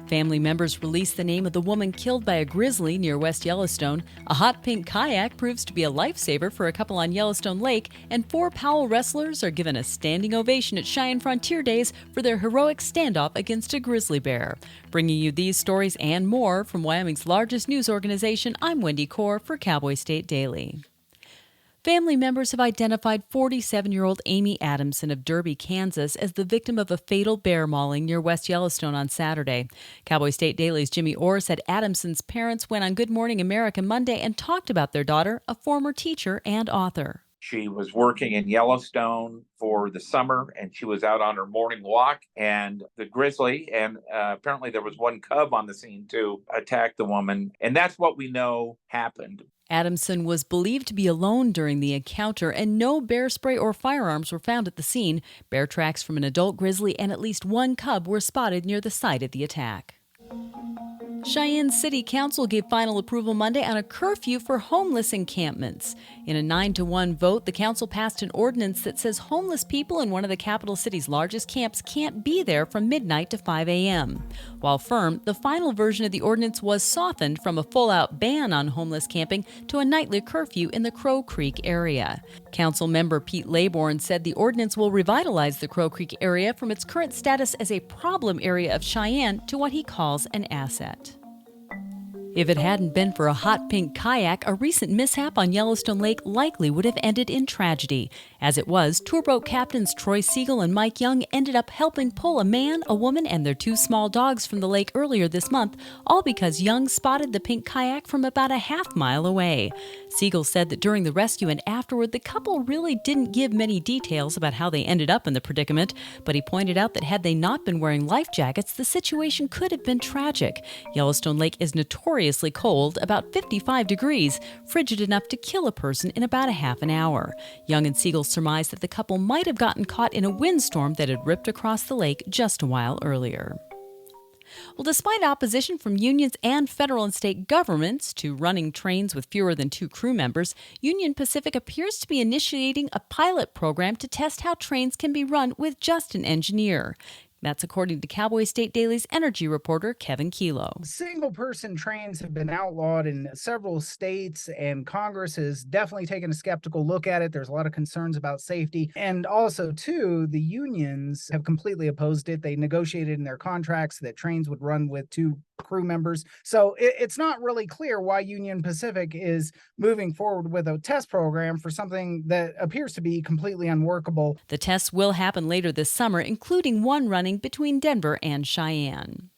Family members released the name of the woman killed by a grizzly near West Yellowstone. A hot pink kayak proves to be a lifesaver for a couple on Yellowstone Lake, and 4 Powell wrestlers are given a standing ovation at Cheyenne Frontier Days for their heroic standoff against a grizzly bear. Bringing you these stories and more from Wyoming's largest news organization, I'm Wendy Corr for Cowboy State Daily. Family members have identified 47-year-old Amy Adamson of Derby, Kansas, as the victim of a fatal bear mauling near West Yellowstone on Saturday. Cowboy State Daily's Jimmy Orr said Adamson's parents went on Good Morning America Monday and talked about their daughter, a former teacher and author. She was working in Yellowstone for the summer, and she was out on her morning walk, and the grizzly, and apparently there was one cub on the scene too, attacked the woman. And that's what we know happened. Adamson was believed to be alone during the encounter, and no bear spray or firearms were found at the scene. Bear tracks from an adult grizzly and at least one cub were spotted near the site of the attack. Cheyenne City Council gave final approval Monday on a curfew for homeless encampments. In a 9-1 vote, the council passed an ordinance that says homeless people in one of the capital city's largest camps can't be there from midnight to 5 a.m. While firm, the final version of the ordinance was softened from a full-out ban on homeless camping to a nightly curfew in the Crow Creek area. Council member Pete Laybourne said the ordinance will revitalize the Crow Creek area from its current status as a problem area of Cheyenne to what he calls an asset. If it hadn't been for a hot pink kayak, a recent mishap on Yellowstone Lake likely would have ended in tragedy. As it was, tourboat captains Troy Siegel and Mike Young ended up helping pull a man, a woman, and their 2 small dogs from the lake earlier this month, all because Young spotted the pink kayak from about a half-mile away. Siegel said that during the rescue and afterward, the couple really didn't give many details about how they ended up in the predicament, but he pointed out that had they not been wearing life jackets, the situation could have been tragic. Yellowstone Lake is notoriously cold, about 55 degrees, frigid enough to kill a person in about a half an hour. Young and Siegel surmised that the couple might have gotten caught in a windstorm that had ripped across the lake just a while earlier. Well, despite opposition from unions and federal and state governments to running trains with fewer than 2 crew members, Union Pacific appears to be initiating a pilot program to test how trains can be run with just an engineer. That's according to Cowboy State Daily's energy reporter, Kevin Kilo. Single-person trains have been outlawed in several states, and Congress has definitely taken a skeptical look at it. There's a lot of concerns about safety. And also, too, the unions have completely opposed it. They negotiated in their contracts that trains would run with 2 crew members. So it's not really clear why Union Pacific is moving forward with a test program for something that appears to be completely unworkable. The tests will happen later this summer, including one running between Denver and Cheyenne.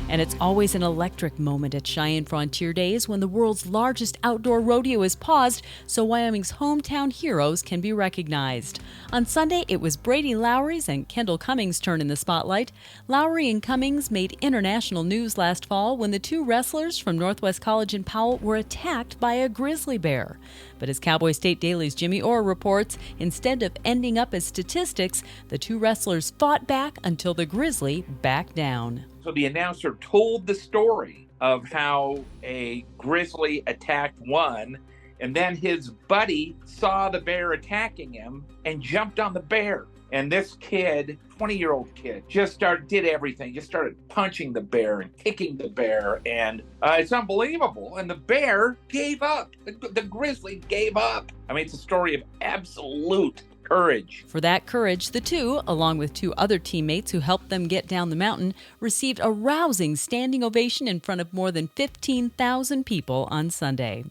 And it's always an electric moment at Cheyenne Frontier Days when the world's largest outdoor rodeo is paused so Wyoming's hometown heroes can be recognized. On Sunday, it was Brady Lowry's and Kendall Cummings' turn in the spotlight. Lowry and Cummings made international news last fall when the 2 wrestlers from Northwest College in Powell were attacked by a grizzly bear. But as Cowboy State Daily's Jimmy Orr reports, instead of ending up as statistics, the 2 wrestlers fought back until the grizzly backed down. So the announcer told the story of how a grizzly attacked one, and then his buddy saw the bear attacking him and jumped on the bear. And this kid, 20-year-old kid, just did everything. Just started punching the bear and kicking the bear. And it's unbelievable. And the bear gave up. The grizzly gave up. I mean, it's a story of absolute courage. For that courage, the 2, along with 2 other teammates who helped them get down the mountain, received a rousing standing ovation in front of more than 15,000 people on Sunday.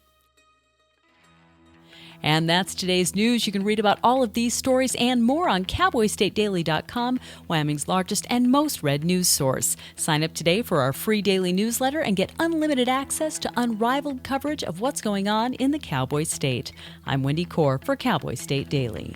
And that's today's news. You can read about all of these stories and more on CowboyStateDaily.com, Wyoming's largest and most read news source. Sign up today for our free daily newsletter and get unlimited access to unrivaled coverage of what's going on in the Cowboy State. I'm Wendy Corr for Cowboy State Daily.